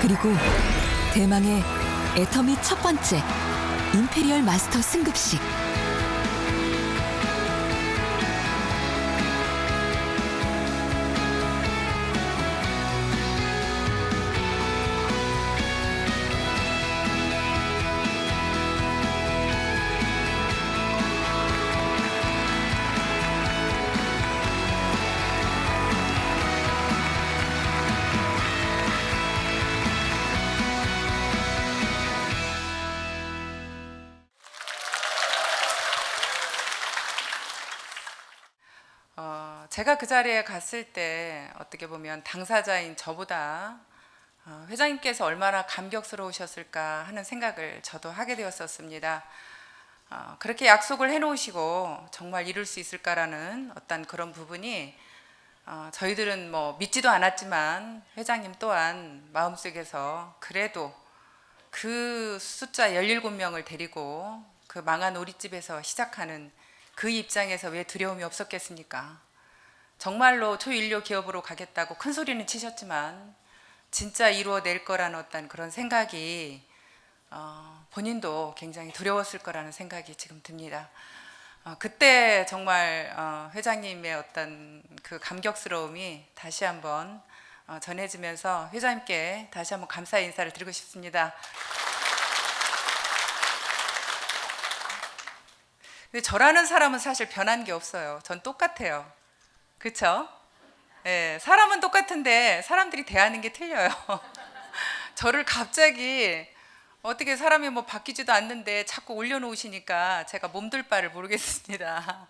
그리고 대망의 애터미 첫 번째 임페리얼 마스터 승급식. 제가 그 자리에 갔을 때 어떻게 보면 당사자인 저보다 회장님께서 얼마나 감격스러우셨을까 하는 생각을 저도 하게 되었었습니다. 그렇게 약속을 해놓으시고 정말 이룰 수 있을까라는 어떤 그런 부분이 저희들은 뭐 믿지도 않았지만 회장님 또한 마음속에서 그래도 그 숫자 17명을 데리고 그 망한 오리집에서 시작하는 그 입장에서 왜 두려움이 없었겠습니까? 정말로 초인류 기업으로 가겠다고 큰 소리는 치셨지만 진짜 이루어낼 거라는 어떤 그런 생각이 본인도 굉장히 두려웠을 거라는 생각이 지금 듭니다. 그때 정말 회장님의 어떤 그 감격스러움이 다시 한번 전해지면서 회장님께 다시 한번 감사의 인사를 드리고 싶습니다. 근데 저라는 사람은 사실 변한 게 없어요. 전 똑같아요. 그렇죠? 네, 사람은 똑같은데 사람들이 대하는 게 틀려요. 저를 갑자기 어떻게 사람이 뭐 바뀌지도 않는데 자꾸 올려놓으시니까 제가 몸둘 바를 모르겠습니다.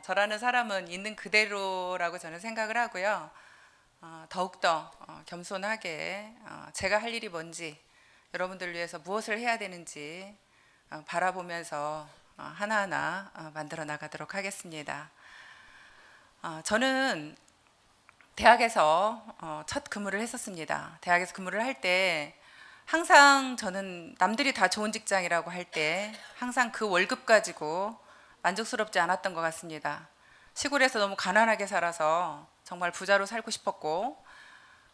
저라는 사람은 있는 그대로라고 저는 생각을 하고요. 더욱더 겸손하게 제가 할 일이 뭔지, 여러분들을 위해서 무엇을 해야 되는지 바라보면서 하나하나 만들어 나가도록 하겠습니다. 저는 대학에서 첫 근무를 했었습니다. 대학에서 근무를 할 때 항상 저는 남들이 다 좋은 직장이라고 할 때 항상 그 월급 가지고 만족스럽지 않았던 것 같습니다. 시골에서 너무 가난하게 살아서 정말 부자로 살고 싶었고,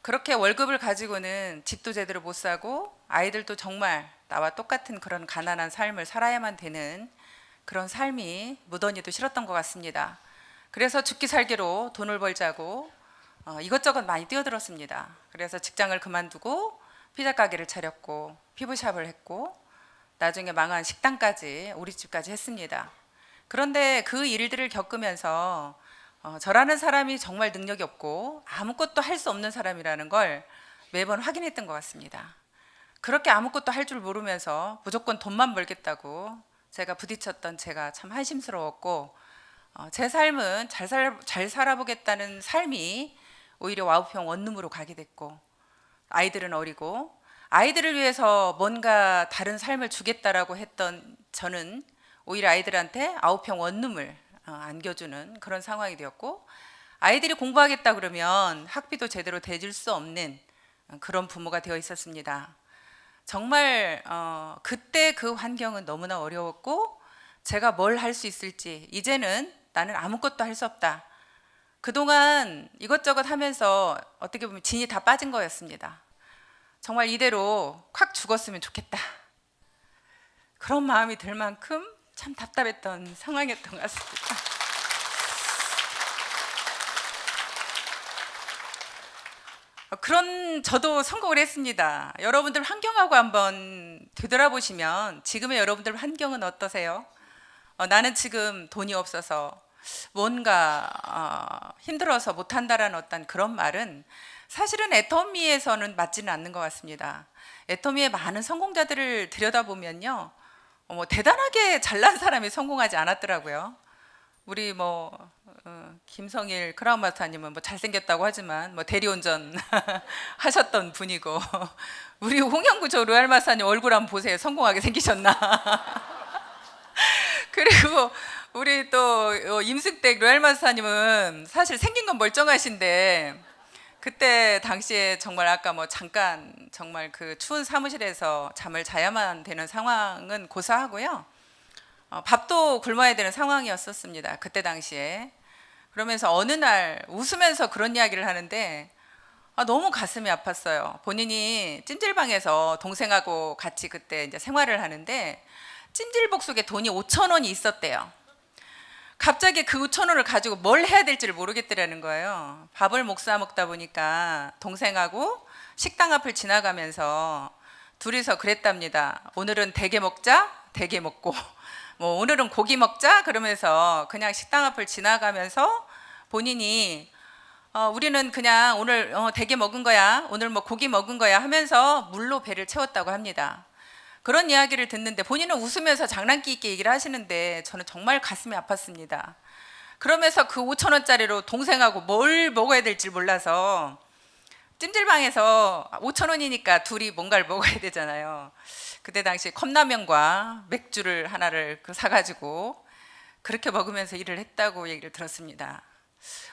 그렇게 월급을 가지고는 집도 제대로 못 사고 아이들도 정말 나와 똑같은 그런 가난한 삶을 살아야만 되는 그런 삶이 무던히도 싫었던 것 같습니다. 그래서 죽기 살기로 돈을 벌자고 이것저것 많이 뛰어들었습니다. 그래서 직장을 그만두고 피자 가게를 차렸고 피부샵을 했고 나중에 망한 식당까지 오리집까지 했습니다. 그런데 그 일들을 겪으면서 저라는 사람이 정말 능력이 없고 아무것도 할 수 없는 사람이라는 걸 매번 확인했던 것 같습니다. 그렇게 아무것도 할 줄 모르면서 무조건 돈만 벌겠다고 제가 부딪혔던 제가 참 한심스러웠고, 제 삶은 잘 살아보겠다는 삶이 오히려 와우평 원룸으로 가게 됐고, 아이들은 어리고 아이들을 위해서 뭔가 다른 삶을 주겠다라고 했던 저는 오히려 아이들한테 아우평 원룸을 안겨주는 그런 상황이 되었고, 아이들이 공부하겠다 그러면 학비도 제대로 대줄 수 없는 그런 부모가 되어 있었습니다. 정말 그때 그 환경은 너무나 어려웠고, 제가 뭘 할 수 있을지, 이제는 나는 아무것도 할 수 없다. 그동안 이것저것 하면서 어떻게 보면 진이 다 빠진 거였습니다. 정말 이대로 콱 죽었으면 좋겠다. 그런 마음이 들 만큼 참 답답했던 상황이었던 것 같습니다. 그런 저도 성공을 했습니다. 여러분들 환경하고 한번 되돌아보시면 지금의 여러분들 환경은 어떠세요? 나는 지금 돈이 없어서 뭔가 힘들어서 못한다라는 어떤 그런 말은 사실은 애터미에서는 맞지는 않는 것 같습니다. 애터미의 많은 성공자들을 들여다보면요, 대단하게 잘난 사람이 성공하지 않았더라고요. 우리 김성일 크라운 마스터님은 잘생겼다고 하지만 대리운전 하셨던 분이고, 우리 홍영구 저 로얄 마스터님 얼굴 한번 보세요. 성공하게 생기셨나? 그리고 우리 또 임승택 로얄 마스터님은 사실 생긴 건 멀쩡하신데 그때 당시에 정말 아까 잠깐 정말 그 추운 사무실에서 잠을 자야만 되는 상황은 고사하고요. 밥도 굶어야 되는 상황이었었습니다. 그때 당시에. 그러면서 어느 날 웃으면서 그런 이야기를 하는데 너무 가슴이 아팠어요. 본인이 찜질방에서 동생하고 같이 그때 이제 생활을 하는데 찜질복 속에 돈이 5천 원이 있었대요. 갑자기 그 5천 원을 가지고 뭘 해야 될지를 모르겠더라는 거예요. 밥을 못 사 먹다 보니까 동생하고 식당 앞을 지나가면서 둘이서 그랬답니다. 오늘은 대게 먹자, 대게 먹고 뭐 오늘은 고기 먹자 그러면서 그냥 식당 앞을 지나가면서 본인이 우리는 그냥 오늘 대게 먹은 거야, 오늘 뭐 고기 먹은 거야 하면서 물로 배를 채웠다고 합니다. 그런 이야기를 듣는데 본인은 웃으면서 장난기 있게 얘기를 하시는데 저는 정말 가슴이 아팠습니다. 그러면서 그 5천 원짜리로 동생하고 뭘 먹어야 될지 몰라서 찜질방에서 5천 원이니까 둘이 뭔가를 먹어야 되잖아요. 그때 당시 컵라면과 맥주를 하나를 사가지고 그렇게 먹으면서 일을 했다고 얘기를 들었습니다.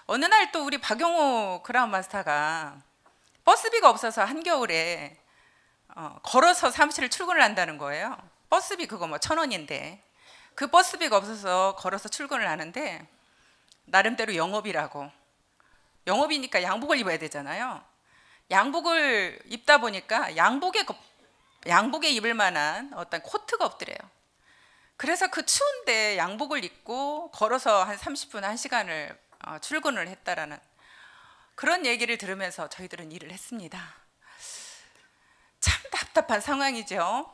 어느 날 또 우리 박용호 크라운 마스터가 버스비가 없어서 한겨울에 걸어서 사무실을 출근을 한다는 거예요. 버스비 그거 뭐 1,000원인데 그 버스비가 없어서 걸어서 출근을 하는데 나름대로 영업이라고, 영업이니까 양복을 입어야 되잖아요. 양복을 입다 보니까 양복에 입을 만한 어떤 코트가 없더래요. 그래서 그 추운데 양복을 입고 걸어서 한 30분, 1시간을 출근을 했다라는 그런 얘기를 들으면서 저희들은 일을 했습니다. 참 답답한 상황이죠.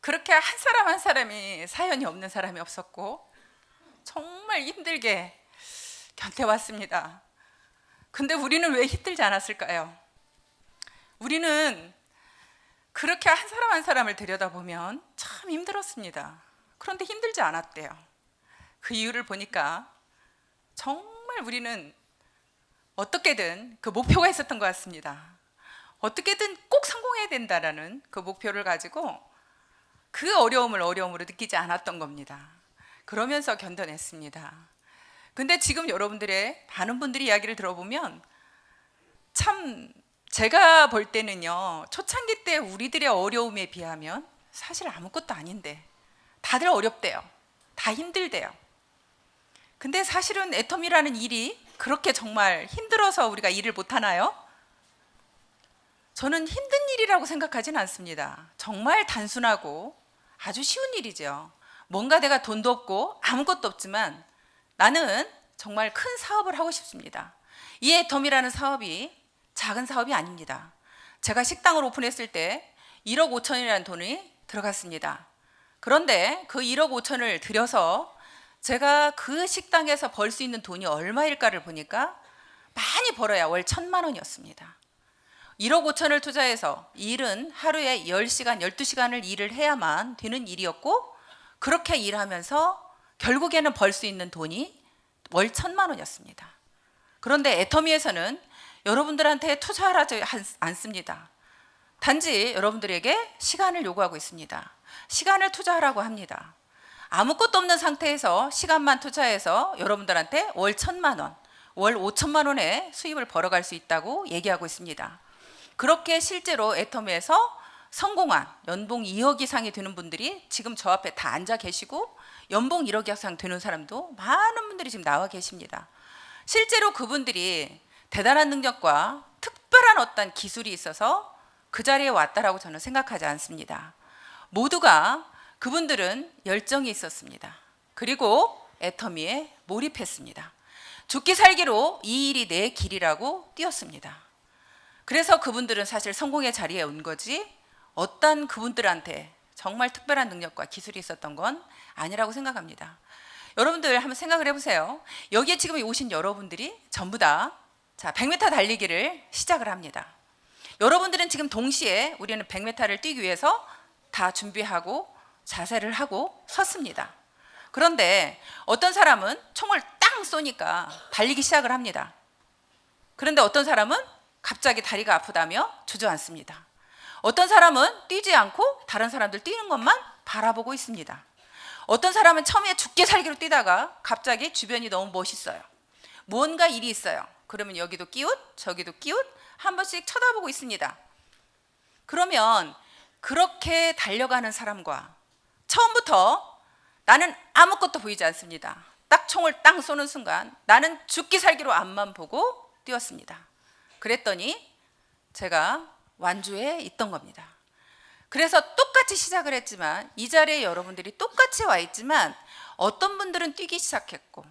그렇게 한 사람 한 사람이 사연이 없는 사람이 없었고 정말 힘들게 견뎌왔습니다. 근데 우리는 왜 힘들지 않았을까요? 우리는 그렇게 한 사람 한 사람을 들여다보면 참 힘들었습니다. 그런데 힘들지 않았대요. 그 이유를 보니까 정말 우리는 어떻게든 그 목표가 있었던 것 같습니다. 어떻게든 꼭 성공해야 된다라는 그 목표를 가지고 그 어려움을 어려움으로 느끼지 않았던 겁니다. 그러면서 견뎌냈습니다. 근데 지금 여러분들의 많은 분들이 이야기를 들어보면 참 제가 볼 때는요, 초창기 때 우리들의 어려움에 비하면 사실 아무것도 아닌데 다들 어렵대요. 다 힘들대요. 근데 사실은 애텀이라는 일이 그렇게 정말 힘들어서 우리가 일을 못하나요? 저는 힘든 일이라고 생각하진 않습니다. 정말 단순하고 아주 쉬운 일이죠. 뭔가 내가 돈도 없고 아무것도 없지만 나는 정말 큰 사업을 하고 싶습니다. 이 애텀이라는 사업이 작은 사업이 아닙니다. 제가 식당을 오픈했을 때 1억 5천이라는 돈이 들어갔습니다. 그런데 그 1억 5천을 들여서 제가 그 식당에서 벌 수 있는 돈이 얼마일까를 보니까 많이 벌어야 월 1,000만 원이었습니다. 1억 5천을 투자해서 이 일은 하루에 10시간, 12시간을 일을 해야만 되는 일이었고 그렇게 일하면서 결국에는 벌 수 있는 돈이 월 1,000만 원이었습니다. 그런데 애터미에서는 여러분들한테 투자하지 않습니다. 단지 여러분들에게 시간을 요구하고 있습니다. 시간을 투자하라고 합니다. 아무것도 없는 상태에서 시간만 투자해서 여러분들한테 월 1,000만 원, 월 5천만 원의 수입을 벌어갈 수 있다고 얘기하고 있습니다. 그렇게 실제로 애터미에서 성공한 연봉 2억 이상이 되는 분들이 지금 저 앞에 다 앉아 계시고 연봉 1억 이상 되는 사람도 많은 분들이 지금 나와 계십니다. 실제로 그분들이 대단한 능력과 특별한 어떤 기술이 있어서 그 자리에 왔다라고 저는 생각하지 않습니다. 모두가 그분들은 열정이 있었습니다. 그리고 애터미에 몰입했습니다. 죽기 살기로 이 일이 내 길이라고 뛰었습니다. 그래서 그분들은 사실 성공의 자리에 온 거지 어떤 그분들한테 정말 특별한 능력과 기술이 있었던 건 아니라고 생각합니다. 여러분들 한번 생각을 해보세요. 여기에 지금 오신 여러분들이 전부 다 100m 달리기를 시작을 합니다. 여러분들은 지금 동시에 우리는 100m를 뛰기 위해서 다 준비하고 자세를 하고 섰습니다. 그런데 어떤 사람은 총을 땅 쏘니까 달리기 시작을 합니다. 그런데 어떤 사람은 갑자기 다리가 아프다며 주저앉습니다. 어떤 사람은 뛰지 않고 다른 사람들 뛰는 것만 바라보고 있습니다. 어떤 사람은 처음에 죽게 살기로 뛰다가 갑자기 주변이 너무 멋있어요. 무언가 일이 있어요. 그러면 여기도 끼웃, 저기도 끼웃 한 번씩 쳐다보고 있습니다. 그러면 그렇게 달려가는 사람과 처음부터 나는 아무것도 보이지 않습니다. 딱 총을 땅 쏘는 순간 나는 죽기 살기로 앞만 보고 뛰었습니다. 그랬더니 제가 완주에 있던 겁니다. 그래서 똑같이 시작을 했지만 이 자리에 여러분들이 똑같이 와 있지만 어떤 분들은 뛰기 시작했고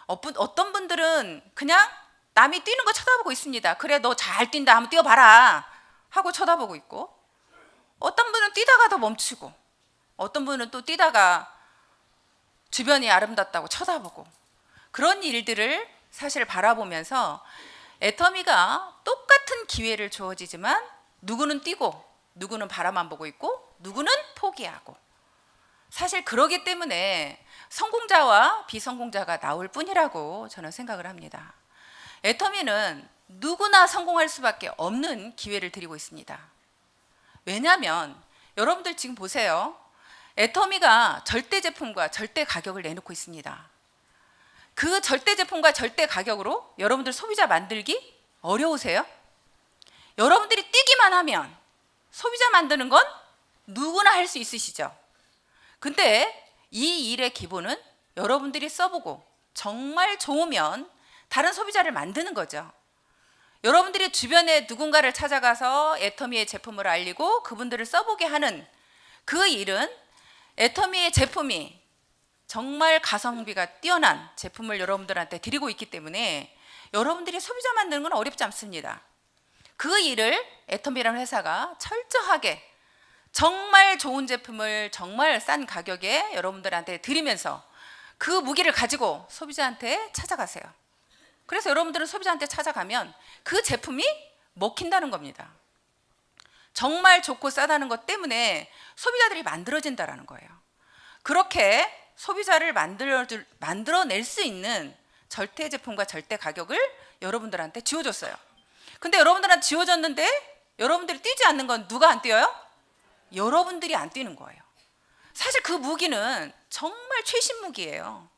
어떤 분들은 그냥 남이 뛰는 거 쳐다보고 있습니다. 그래 너 잘 뛴다 한번 뛰어봐라 하고 쳐다보고 있고, 어떤 분은 뛰다가도 멈추고 어떤 분은 또 뛰다가 주변이 아름답다고 쳐다보고, 그런 일들을 사실 바라보면서 애터미가 똑같은 기회를 주어지지만 누구는 뛰고 누구는 바라만 보고 있고 누구는 포기하고, 사실 그러기 때문에 성공자와 비성공자가 나올 뿐이라고 저는 생각을 합니다. 애터미는 누구나 성공할 수밖에 없는 기회를 드리고 있습니다. 왜냐하면 여러분들 지금 보세요. 애터미가 절대 제품과 절대 가격을 내놓고 있습니다. 그 절대 제품과 절대 가격으로 여러분들 소비자 만들기 어려우세요? 여러분들이 뛰기만 하면 소비자 만드는 건 누구나 할 수 있으시죠? 근데 이 일의 기본은 여러분들이 써보고 정말 좋으면 다른 소비자를 만드는 거죠. 여러분들이 주변에 누군가를 찾아가서 애터미의 제품을 알리고 그분들을 써보게 하는 그 일은 애터미의 제품이 정말 가성비가 뛰어난 제품을 여러분들한테 드리고 있기 때문에 여러분들이 소비자 만드는 건 어렵지 않습니다. 그 일을 애터미라는 회사가 철저하게 정말 좋은 제품을 정말 싼 가격에 여러분들한테 드리면서 그 무기를 가지고 소비자한테 찾아가세요. 그래서 여러분들은 소비자한테 찾아가면 그 제품이 먹힌다는 겁니다. 정말 좋고 싸다는 것 때문에 소비자들이 만들어진다는 거예요. 그렇게 소비자를 만들어낼 수 있는 절대 제품과 절대 가격을 여러분들한테 지어줬어요. 근데 여러분들한테 지어줬는데 여러분들이 뛰지 않는 건 누가 안 뛰어요? 여러분들이 안 뛰는 거예요. 사실 그 무기는 정말 최신 무기예요.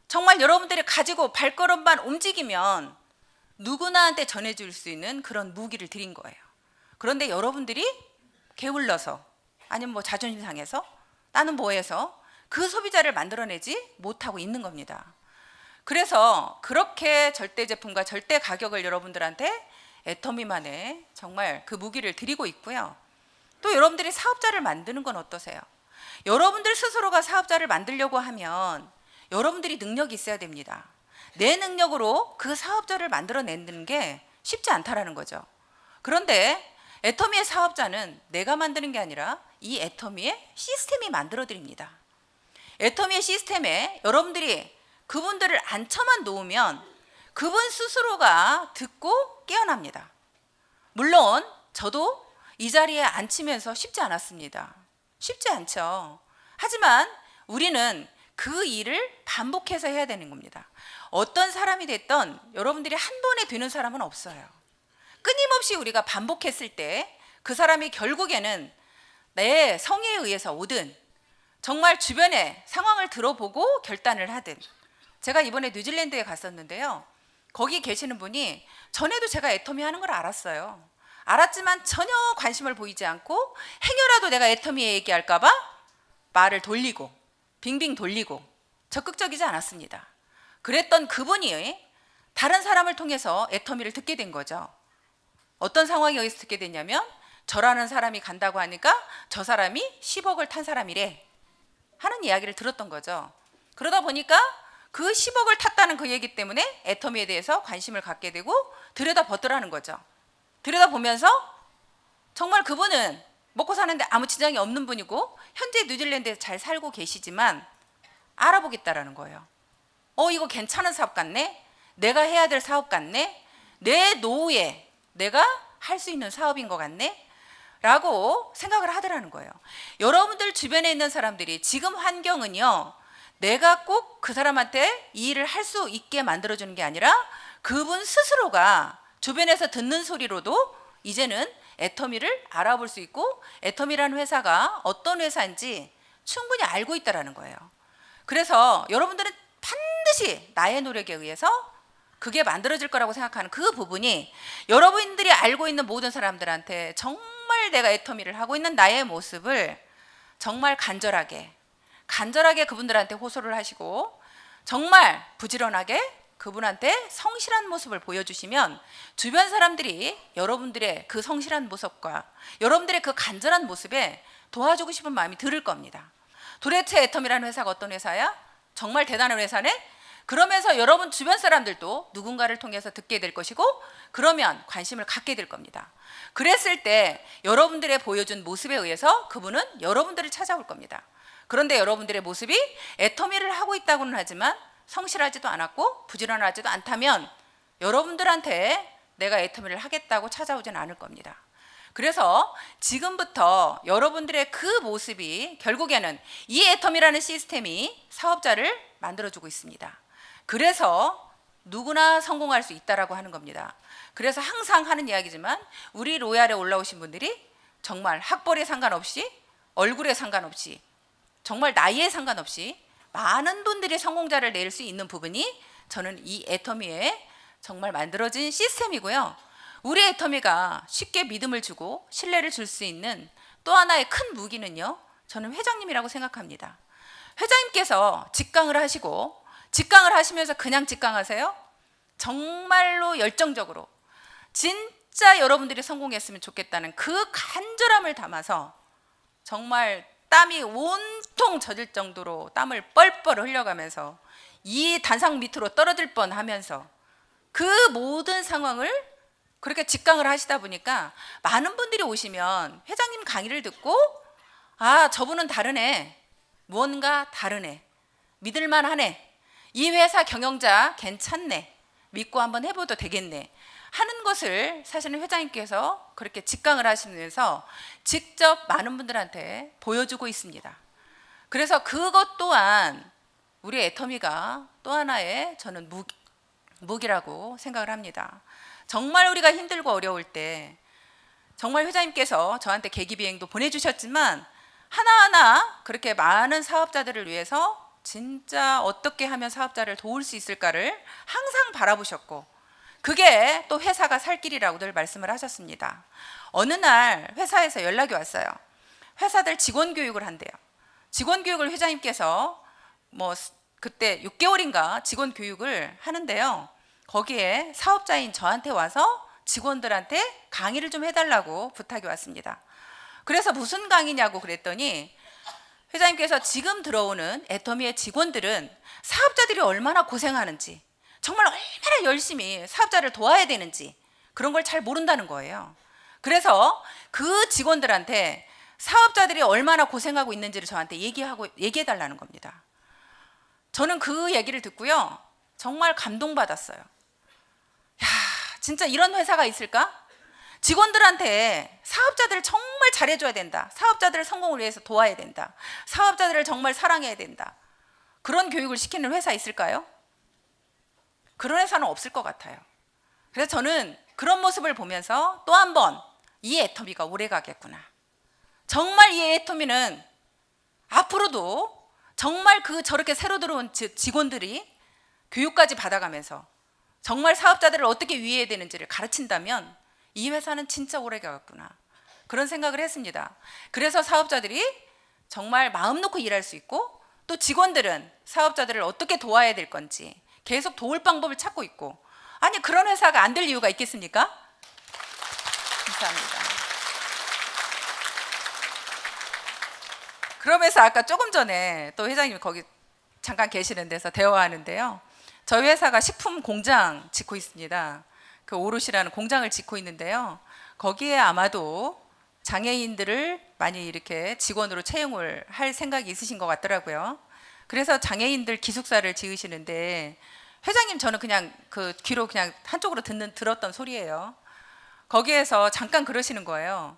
정말 여러분들이 가지고 발걸음만 움직이면 누구나한테 전해줄 수 있는 그런 무기를 드린 거예요. 그런데 여러분들이 게을러서 아니면 뭐 자존심 상해서 나는 뭐해서 그 소비자를 만들어내지 못하고 있는 겁니다. 그래서 그렇게 절대 제품과 절대 가격을 여러분들한테 애터미만의 정말 그 무기를 드리고 있고요. 또 여러분들이 사업자를 만드는 건 어떠세요? 여러분들 스스로가 사업자를 만들려고 하면 여러분들이 능력이 있어야 됩니다. 내 능력으로 그 사업자를 만들어내는 게 쉽지 않다라는 거죠. 그런데 애터미의 사업자는 내가 만드는 게 아니라 이 애터미의 시스템이 만들어 드립니다. 애터미의 시스템에 여러분들이 그분들을 앉혀만 놓으면 그분 스스로가 듣고 깨어납니다. 물론 저도 이 자리에 앉히면서 쉽지 않았습니다. 쉽지 않죠. 하지만 우리는 그 일을 반복해서 해야 되는 겁니다. 어떤 사람이 됐던 여러분들이 한 번에 되는 사람은 없어요. 끊임없이 우리가 반복했을 때 그 사람이 결국에는 내 성의에 의해서 오든 정말 주변의 상황을 들어보고 결단을 하든, 제가 이번에 뉴질랜드에 갔었는데요. 거기 계시는 분이 전에도 제가 애터미 하는 걸 알았어요. 알았지만 전혀 관심을 보이지 않고 행여라도 내가 애터미에 얘기할까 봐 말을 돌리고 빙빙 돌리고 적극적이지 않았습니다. 그랬던 그분이 다른 사람을 통해서 애터미를 듣게 된 거죠. 어떤 상황에 의해서 듣게 됐냐면, 저라는 사람이 간다고 하니까 저 사람이 10억을 탄 사람이래 하는 이야기를 들었던 거죠. 그러다 보니까 그 10억을 탔다는 그 얘기 때문에 애터미에 대해서 관심을 갖게 되고 들여다보더라는 거죠. 들여다보면서 정말 그분은 먹고 사는데 아무 지장이 없는 분이고 현재 뉴질랜드에 잘 살고 계시지만 알아보겠다라는 거예요. 이거 괜찮은 사업 같네? 내가 해야 될 사업 같네? 내 노후에 내가 할 수 있는 사업인 것 같네? 라고 생각을 하더라는 거예요. 여러분들 주변에 있는 사람들이 지금 환경은요, 내가 꼭 그 사람한테 이 일을 할 수 있게 만들어주는 게 아니라 그분 스스로가 주변에서 듣는 소리로도 이제는 애터미를 알아볼 수 있고 애터미라는 회사가 어떤 회사인지 충분히 알고 있다는 거예요. 그래서 여러분들은 반드시 나의 노력에 의해서 그게 만들어질 거라고 생각하는 그 부분이 여러분들이 알고 있는 모든 사람들한테 정말 내가 애터미를 하고 있는 나의 모습을 정말 간절하게 그분들한테 호소를 하시고 정말 부지런하게 그분한테 성실한 모습을 보여주시면 주변 사람들이 여러분들의 그 성실한 모습과 여러분들의 그 간절한 모습에 도와주고 싶은 마음이 들을 겁니다. 도레체 애텀이라는 회사가 어떤 회사야? 정말 대단한 회사네? 그러면서 여러분 주변 사람들도 누군가를 통해서 듣게 될 것이고 그러면 관심을 갖게 될 겁니다. 그랬을 때 여러분들의 보여준 모습에 의해서 그분은 여러분들을 찾아올 겁니다. 그런데 여러분들의 모습이 애터미를 하고 있다고는 하지만 성실하지도 않았고 부지런하지도 않다면 여러분들한테 내가 애터미를 하겠다고 찾아오진 않을 겁니다. 그래서 지금부터 여러분들의 그 모습이 결국에는 이 애터미라는 시스템이 사업자를 만들어주고 있습니다. 그래서 누구나 성공할 수 있다라고 하는 겁니다. 그래서 항상 하는 이야기지만 우리 로얄에 올라오신 분들이 정말 학벌에 상관없이 얼굴에 상관없이 정말 나이에 상관없이 많은 분들이 성공자를 낼 수 있는 부분이 저는 이 애터미에 정말 만들어진 시스템이고요. 우리 애터미가 쉽게 믿음을 주고 신뢰를 줄 수 있는 또 하나의 큰 무기는요, 저는 회장님이라고 생각합니다. 회장님께서 직강을 하시고 직강을 하시면서 그냥 직강하세요? 정말로 열정적으로 진짜 여러분들이 성공했으면 좋겠다는 그 간절함을 담아서 정말 땀이 온통 젖을 정도로 땀을 뻘뻘 흘려가면서 이 단상 밑으로 떨어질 뻔하면서 그 모든 상황을 그렇게 직강을 하시다 보니까 많은 분들이 오시면 회장님 강의를 듣고 아, 저분은 다르네, 무언가 다르네, 믿을만하네, 이 회사 경영자 괜찮네, 믿고 한번 해봐도 되겠네 하는 것을 사실은 회장님께서 그렇게 직강을 하시면서 직접 많은 분들한테 보여주고 있습니다. 그래서 그것 또한 우리 애터미가 또 하나의 저는 무기라고 생각을 합니다. 정말 우리가 힘들고 어려울 때 정말 회장님께서 저한테 계기비행도 보내주셨지만 하나하나 그렇게 많은 사업자들을 위해서 진짜 어떻게 하면 사업자를 도울 수 있을까를 항상 바라보셨고 그게 또 회사가 살 길이라고 늘 말씀을 하셨습니다. 어느 날 회사에서 연락이 왔어요. 회사들 직원 교육을 한대요. 직원 교육을 회장님께서 그때 6개월인가 직원 교육을 하는데요. 거기에 사업자인 저한테 와서 직원들한테 강의를 좀 해달라고 부탁이 왔습니다. 그래서 무슨 강의냐고 그랬더니 회장님께서 지금 들어오는 애터미의 직원들은 사업자들이 얼마나 고생하는지 정말 얼마나 열심히 사업자를 도와야 되는지 그런 걸 잘 모른다는 거예요. 그래서 그 직원들한테 사업자들이 얼마나 고생하고 있는지를 저한테 얘기해달라는 겁니다. 저는 그 얘기를 듣고요, 정말 감동받았어요. 야, 진짜 이런 회사가 있을까? 직원들한테 사업자들을 정말 잘해줘야 된다, 사업자들의 성공을 위해서 도와야 된다, 사업자들을 정말 사랑해야 된다, 그런 교육을 시키는 회사 있을까요? 그런 회사는 없을 것 같아요. 그래서 저는 그런 모습을 보면서 또 한 번 이 애터미가 오래 가겠구나, 정말 이 애터미는 앞으로도 정말 저렇게 새로 들어온 직원들이 교육까지 받아가면서 정말 사업자들을 어떻게 위해야 되는지를 가르친다면 이 회사는 진짜 오래 가겠구나, 그런 생각을 했습니다. 그래서 사업자들이 정말 마음 놓고 일할 수 있고 또 직원들은 사업자들을 어떻게 도와야 될 건지 계속 도울 방법을 찾고 있고, 아니 그런 회사가 안 될 이유가 있겠습니까? 감사합니다. 그러면서 아까 조금 전에 또 회장님이 거기 잠깐 계시는 데서 대화하는데요, 저희 회사가 식품 공장 짓고 있습니다. 그 오롯이라는 공장을 짓고 있는데요, 거기에 아마도 장애인들을 많이 이렇게 직원으로 채용을 할 생각이 있으신 것 같더라고요. 그래서 장애인들 기숙사를 지으시는데 회장님, 저는 그냥 그 귀로 그냥 한쪽으로 들었던 소리예요. 거기에서 잠깐 그러시는 거예요.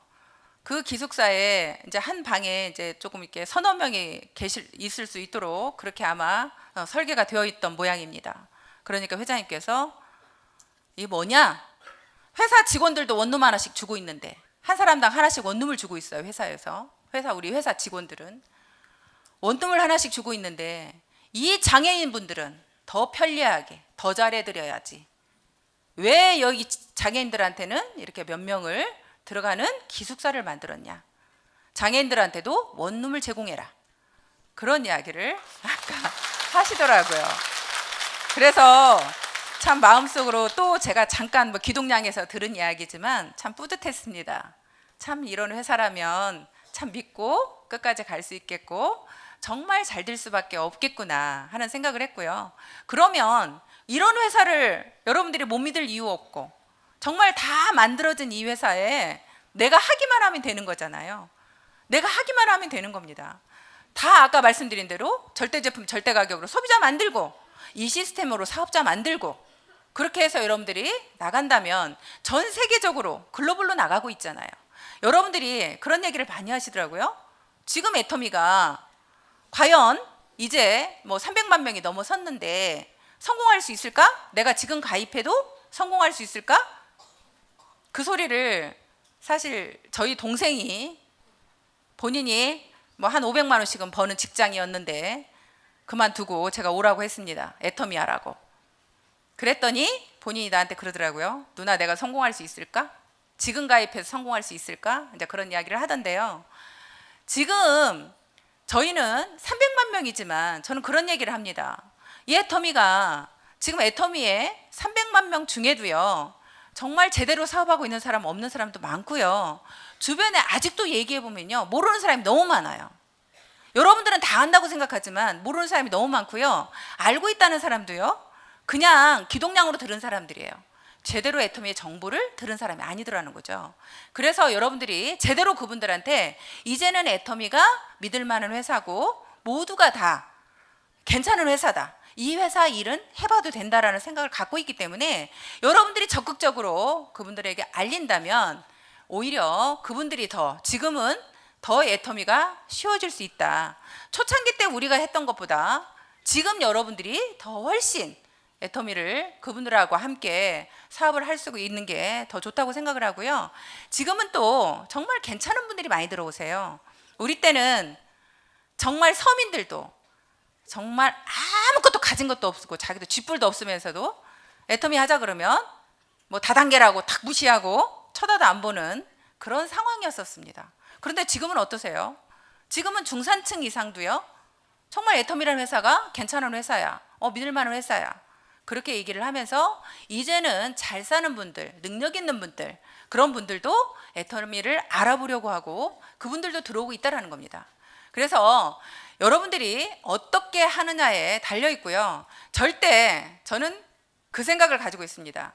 그 기숙사에 이제 한 방에 이제 조금 이렇게 서너 명이 있을 수 있도록 그렇게 아마 설계가 되어 있던 모양입니다. 그러니까 회장님께서 이게 뭐냐? 회사 직원들도 원룸 하나씩 주고 있는데 한 사람당 하나씩 원룸을 주고 있어요. 회사에서. 우리 회사 직원들은 원룸을 하나씩 주고 있는데 이 장애인 분들은 더 편리하게 더 잘해드려야지, 왜 여기 장애인들한테는 이렇게 몇 명을 들어가는 기숙사를 만들었냐, 장애인들한테도 원룸을 제공해라, 그런 이야기를 아까 하시더라고요. 그래서 참 마음속으로 또 제가 잠깐 뭐 기동량에서 들은 이야기지만 참 뿌듯했습니다. 참 이런 회사라면 참 믿고 끝까지 갈 수 있겠고 정말 잘 될 수밖에 없겠구나 하는 생각을 했고요. 그러면 이런 회사를 여러분들이 못 믿을 이유 없고 정말 다 만들어진 이 회사에 내가 하기만 하면 되는 거잖아요. 내가 하기만 하면 되는 겁니다. 다 아까 말씀드린 대로 절대 제품 절대 가격으로 소비자 만들고 이 시스템으로 사업자 만들고 그렇게 해서 여러분들이 나간다면 전 세계적으로 글로벌로 나가고 있잖아요. 여러분들이 그런 얘기를 많이 하시더라고요. 지금 애터미가 과연 이제 뭐 300만 명이 넘어섰는데 성공할 수 있을까? 내가 지금 가입해도 성공할 수 있을까? 그 소리를 사실 저희 동생이 본인이 뭐 한 500만 원씩은 버는 직장이었는데 그만두고 제가 오라고 했습니다. 애터미 하라고. 그랬더니 본인이 나한테 그러더라고요. 누나 내가 성공할 수 있을까? 지금 가입해서 성공할 수 있을까? 이제 그런 이야기를 하던데요. 지금 저희는 300만 명이지만 저는 그런 얘기를 합니다. 이 애터미가 지금 애터미에 300만 명 중에도요. 정말 제대로 사업하고 있는 사람 없는 사람도 많고요. 주변에 아직도 얘기해 보면요. 모르는 사람이 너무 많아요. 여러분들은 다 안다고 생각하지만 모르는 사람이 너무 많고요. 알고 있다는 사람도요. 그냥 기동량으로 들은 사람들이에요. 제대로 애터미의 정보를 들은 사람이 아니더라는 거죠. 그래서 여러분들이 제대로 그분들한테 이제는 애터미가 믿을 만한 회사고 모두가 다 괜찮은 회사다. 이 회사 일은 해봐도 된다라는 생각을 갖고 있기 때문에 여러분들이 적극적으로 그분들에게 알린다면 오히려 그분들이 지금은 더 애터미가 쉬워질 수 있다. 초창기 때 우리가 했던 것보다 지금 여러분들이 더 훨씬 애터미를 그분들하고 함께 사업을 할 수 있는 게 더 좋다고 생각을 하고요. 지금은 또 정말 괜찮은 분들이 많이 들어오세요. 우리 때는 정말 서민들도 정말 아무것도 가진 것도 없고 자기도 쥐뿔도 없으면서도 애터미 하자 그러면 뭐 다단계라고 탁 무시하고 쳐다도 안 보는 그런 상황이었었습니다. 그런데 지금은 어떠세요? 지금은 중산층 이상도요. 정말 애터미라는 회사가 괜찮은 회사야. 믿을 만한 회사야. 그렇게 얘기를 하면서 이제는 잘 사는 분들, 능력 있는 분들, 그런 분들도 애터미를 알아보려고 하고 그분들도 들어오고 있다는 겁니다. 그래서 여러분들이 어떻게 하느냐에 달려 있고요. 절대 저는 그 생각을 가지고 있습니다.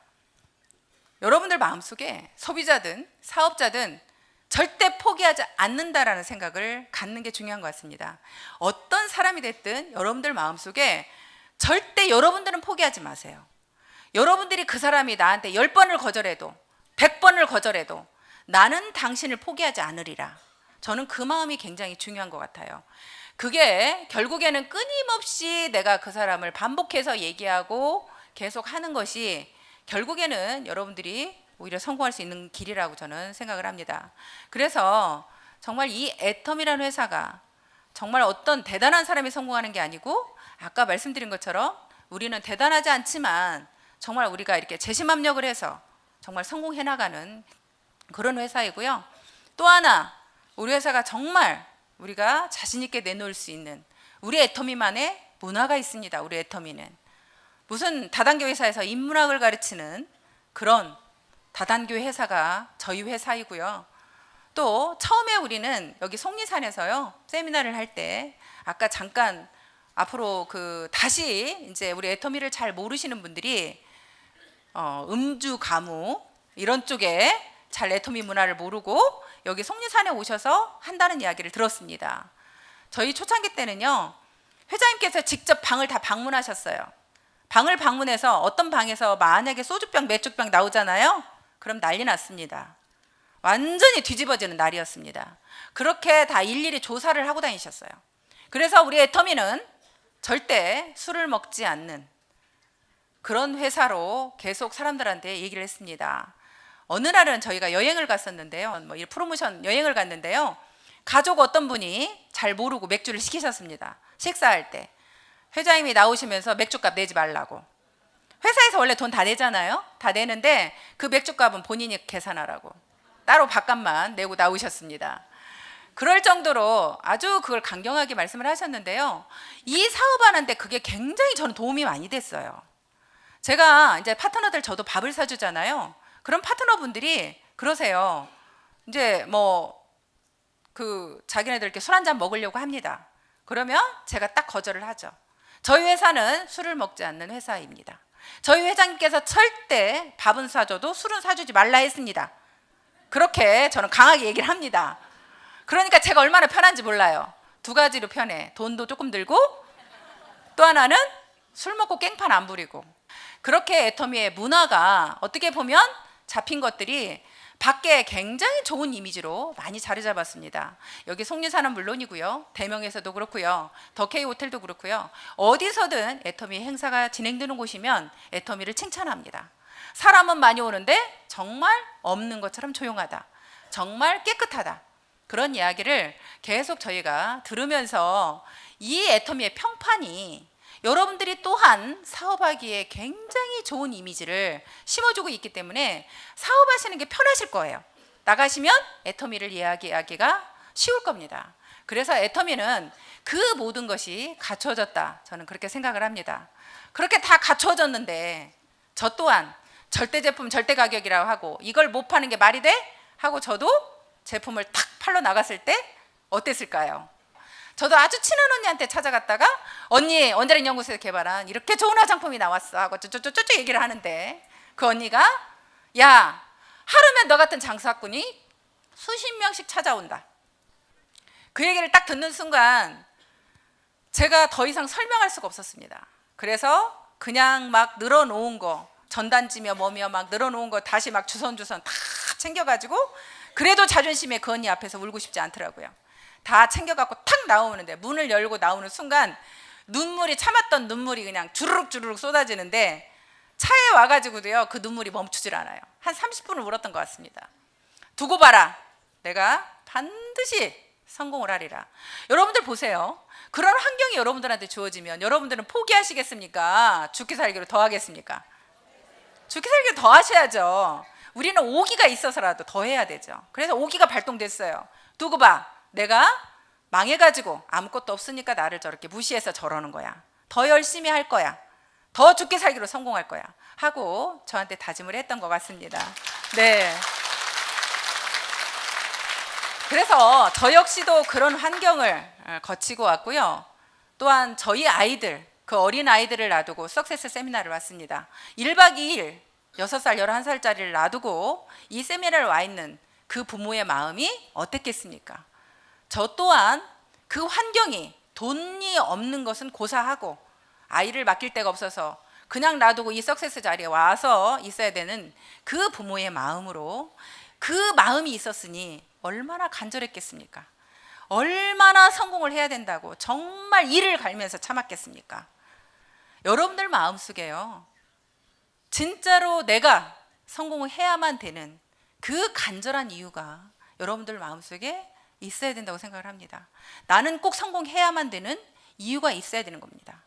여러분들 마음속에 소비자든 사업자든 절대 포기하지 않는다라는 생각을 갖는 게 중요한 것 같습니다. 어떤 사람이 됐든 여러분들 마음속에 절대 여러분들은 포기하지 마세요. 여러분들이 그 사람이 나한테 10번을 거절해도 100번을 거절해도 나는 당신을 포기하지 않으리라. 저는 그 마음이 굉장히 중요한 것 같아요. 그게 결국에는 끊임없이 내가 그 사람을 반복해서 얘기하고 계속 하는 것이 결국에는 여러분들이 오히려 성공할 수 있는 길이라고 저는 생각을 합니다. 그래서 정말 이 애터미라는 회사가 정말 어떤 대단한 사람이 성공하는 게 아니고 아까 말씀드린 것처럼 우리는 대단하지 않지만 정말 우리가 이렇게 재심합력을 해서 정말 성공해 나가는 그런 회사이고요. 또 하나 우리 회사가 정말 우리가 자신 있게 내놓을 수 있는 우리 애터미만의 문화가 있습니다. 우리 애터미는 무슨 다단계 회사에서 인문학을 가르치는 그런 다단계 회사가 저희 회사이고요. 또 처음에 우리는 여기 속리산에서요 세미나를 할 때 아까 잠깐 앞으로 다시 이제 우리 애터미를 잘 모르시는 분들이 음주 가무 이런 쪽에 잘 애터미 문화를 모르고 여기 속리산에 오셔서 한다는 이야기를 들었습니다. 저희 초창기 때는요 회장님께서 직접 방을 다 방문하셨어요. 방을 방문해서 어떤 방에서 만약에 소주병 맥주병 나오잖아요. 그럼 난리 났습니다. 완전히 뒤집어지는 날이었습니다. 그렇게 다 일일이 조사를 하고 다니셨어요. 그래서 우리 애터미는 절대 술을 먹지 않는 그런 회사로 계속 사람들한테 얘기를 했습니다. 어느 날은 저희가 여행을 갔었는데요. 뭐 프로모션 여행을 갔는데요. 가족 어떤 분이 잘 모르고 맥주를 시키셨습니다. 식사할 때 회장님이 나오시면서 맥주값 내지 말라고. 회사에서 원래 돈 다 내잖아요. 다 내는데 그 맥주값은 본인이 계산하라고 따로 밥값만 내고 나오셨습니다. 그럴 정도로 아주 그걸 강경하게 말씀을 하셨는데요. 이 사업하는데 그게 굉장히 저는 도움이 많이 됐어요. 제가 이제 파트너들 저도 밥을 사주잖아요. 그럼 파트너분들이 그러세요. 이제 뭐 자기네들 이렇게 술 한잔 먹으려고 합니다. 그러면 제가 딱 거절을 하죠. 저희 회사는 술을 먹지 않는 회사입니다. 저희 회장님께서 절대 밥은 사줘도 술은 사주지 말라 했습니다. 그렇게 저는 강하게 얘기를 합니다. 그러니까 제가 얼마나 편한지 몰라요. 두 가지로 편해. 돈도 조금 들고 또 하나는 술 먹고 깽판 안 부리고. 그렇게 애터미의 문화가 어떻게 보면 잡힌 것들이 밖에 굉장히 좋은 이미지로 많이 자리 잡았습니다. 여기 속리산은 물론이고요. 대명에서도 그렇고요. 더케이 호텔도 그렇고요. 어디서든 애터미 행사가 진행되는 곳이면 애터미를 칭찬합니다. 사람은 많이 오는데 정말 없는 것처럼 조용하다. 정말 깨끗하다. 그런 이야기를 계속 저희가 들으면서 이 애터미의 평판이 여러분들이 또한 사업하기에 굉장히 좋은 이미지를 심어주고 있기 때문에 사업하시는 게 편하실 거예요. 나가시면 애터미를 이야기하기가 쉬울 겁니다. 그래서 애터미는 그 모든 것이 갖춰졌다. 저는 그렇게 생각을 합니다. 그렇게 다 갖춰졌는데 저 또한 절대 제품 절대 가격이라고 하고 이걸 못 파는 게 말이 돼? 하고 저도 제품을 탁 팔러 나갔을 때 어땠을까요? 저도 아주 친한 언니한테 찾아갔다가 언니 원자력 연구소에서 개발한 이렇게 좋은 화장품이 나왔어 하고 쪼쪼쪼쪼 얘기를 하는데 그 언니가 야 하루면 너 같은 장사꾼이 수십 명씩 찾아온다. 그 얘기를 딱 듣는 순간 제가 더 이상 설명할 수가 없었습니다. 그래서 그냥 막 늘어놓은 거 전단지며 뭐며 막 늘어놓은 거 다시 막 주선주선 다 챙겨가지고 그래도 자존심에 그 언니 앞에서 울고 싶지 않더라고요. 다 챙겨갖고 탁 나오는데 문을 열고 나오는 순간 눈물이 참았던 눈물이 그냥 주르륵 주르륵 쏟아지는데 차에 와가지고도요 그 눈물이 멈추질 않아요. 한 30분을 울었던 것 같습니다. 두고 봐라. 내가 반드시 성공을 하리라. 여러분들 보세요. 그런 환경이 여러분들한테 주어지면 여러분들은 포기하시겠습니까? 죽기 살기로 더 하겠습니까? 죽기 살기로 더 하셔야죠. 우리는 오기가 있어서라도 더 해야 되죠. 그래서 오기가 발동됐어요. 두고 봐. 내가 망해가지고 아무것도 없으니까 나를 저렇게 무시해서 저러는 거야. 더 열심히 할 거야. 더 죽기 살기로 성공할 거야. 하고 저한테 다짐을 했던 것 같습니다. 네. 그래서 저 역시도 그런 환경을 거치고 왔고요. 또한 저희 아이들, 그 어린 아이들을 놔두고 석세스 세미나를 왔습니다. 1박 2일 6살, 11살짜리를 놔두고 이 세미나를 와 있는 그 부모의 마음이 어땠겠습니까? 저 또한 그 환경이 돈이 없는 것은 고사하고 아이를 맡길 데가 없어서 그냥 놔두고 이 석세스 자리에 와서 있어야 되는 그 부모의 마음으로 그 마음이 있었으니 얼마나 간절했겠습니까? 얼마나 성공을 해야 된다고 정말 이를 갈면서 참았겠습니까? 여러분들 마음속에요. 진짜로 내가 성공을 해야만 되는 그 간절한 이유가 여러분들 마음속에 있어야 된다고 생각을 합니다. 나는 꼭 성공해야만 되는 이유가 있어야 되는 겁니다.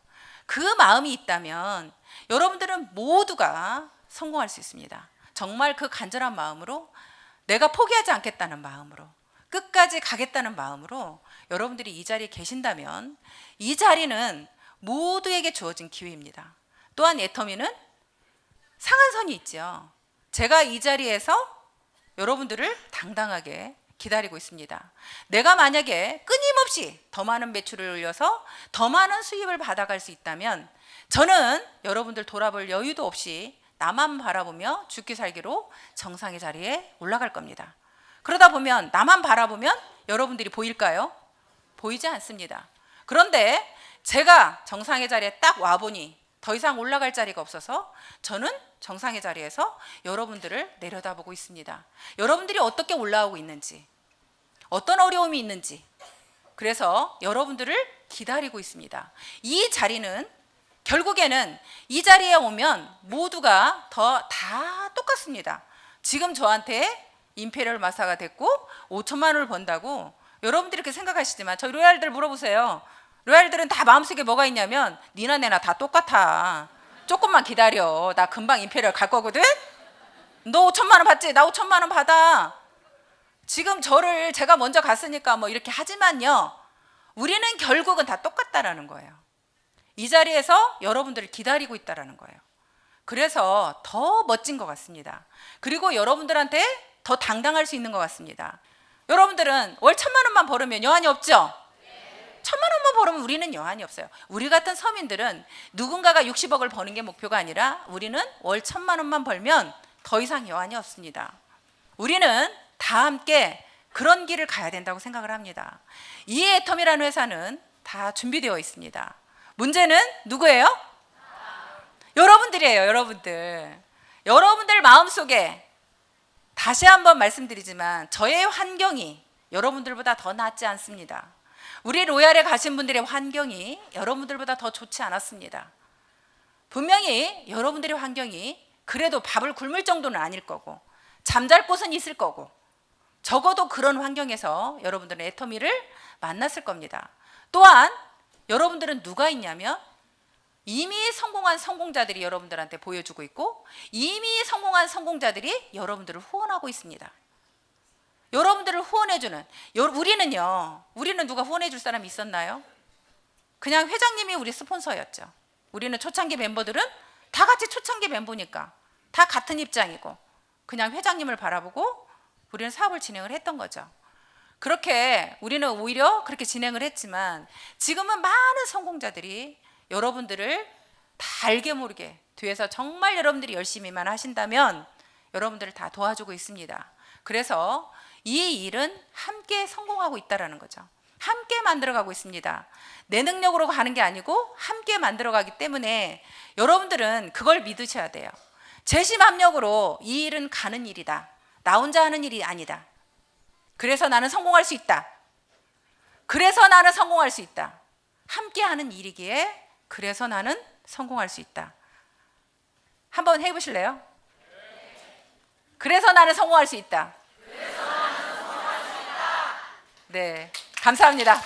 그 마음이 있다면 여러분들은 모두가 성공할 수 있습니다. 정말 그 간절한 마음으로 내가 포기하지 않겠다는 마음으로 끝까지 가겠다는 마음으로 여러분들이 이 자리에 계신다면 이 자리는 모두에게 주어진 기회입니다. 또한 애터미는 상한선이 있죠. 제가 이 자리에서 여러분들을 당당하게 기다리고 있습니다. 내가 만약에 끊임없이 더 많은 매출을 올려서 더 많은 수입을 받아갈 수 있다면 저는 여러분들 돌아볼 여유도 없이 나만 바라보며 죽기 살기로 정상의 자리에 올라갈 겁니다. 그러다 보면 나만 바라보면 여러분들이 보일까요? 보이지 않습니다. 그런데 제가 정상의 자리에 딱 와보니 더 이상 올라갈 자리가 없어서 저는 정상의 자리에서 여러분들을 내려다보고 있습니다. 여러분들이 어떻게 올라오고 있는지, 어떤 어려움이 있는지, 그래서 여러분들을 기다리고 있습니다. 이 자리는 결국에는 이 자리에 오면 모두가 다 똑같습니다. 지금 저한테 임페리얼 마사가 됐고 5천만 원을 번다고 여러분들이 이렇게 생각하시지만 저희 로얄들 물어보세요. 로얄들은 다 마음속에 뭐가 있냐면 니나 내나 다 똑같아. 조금만 기다려. 나 금방 임페리얼 갈 거거든. 너 5천만 원 받지? 나 5천만 원 받아. 지금 저를 제가 먼저 갔으니까 뭐 이렇게 하지만요. 우리는 결국은 다 똑같다라는 거예요. 이 자리에서 여러분들을 기다리고 있다라는 거예요. 그래서 더 멋진 것 같습니다. 그리고 여러분들한테 더 당당할 수 있는 것 같습니다. 여러분들은 월 1,000만 원만 벌으면 여한이 없죠? 1,000만 원만 벌으면 우리는 여한이 없어요. 우리 같은 서민들은 누군가가 60억을 버는 게 목표가 아니라 우리는 월 1,000만 원만 벌면 더 이상 여한이 없습니다. 우리는 다 함께 그런 길을 가야 된다고 생각을 합니다. 이 애텀이라는 회사는 다 준비되어 있습니다. 문제는 누구예요? 여러분들이에요. 여러분들 마음속에 다시 한번 말씀드리지만 저의 환경이 여러분들보다 더 낫지 않습니다. 우리 로얄에 가신 분들의 환경이 여러분들보다 더 좋지 않았습니다. 분명히 여러분들의 환경이 그래도 밥을 굶을 정도는 아닐 거고 잠잘 곳은 있을 거고 적어도 그런 환경에서 여러분들은 애터미를 만났을 겁니다. 또한 여러분들은 누가 있냐면 이미 성공한 성공자들이 여러분들한테 보여주고 있고 이미 성공한 성공자들이 여러분들을 후원하고 있습니다. 여러분들을 후원해주는 우리는 누가 후원해줄 사람이 있었나요? 그냥 회장님이 우리 스폰서였죠. 우리는 초창기 멤버들은 다 같이 초창기 멤버니까 다 같은 입장이고 그냥 회장님을 바라보고 우리는 사업을 진행을 했던 거죠. 그렇게 우리는 오히려 그렇게 진행을 했지만 지금은 많은 성공자들이 여러분들을 다 알게 모르게 뒤에서 정말 여러분들이 열심히만 하신다면 여러분들을 다 도와주고 있습니다. 그래서 이 일은 함께 성공하고 있다는 거죠. 함께 만들어가고 있습니다. 내 능력으로 가는 게 아니고 함께 만들어가기 때문에 여러분들은 그걸 믿으셔야 돼요. 재심합력으로 이 일은 가는 일이다. 나 혼자 하는 일이 아니다. 그래서 나는 성공할 수 있다. 함께 하는 일이기에 그래서 나는 성공할 수 있다. 한번 해보실래요? 그래서 나는 성공할 수 있다. 네, 감사합니다.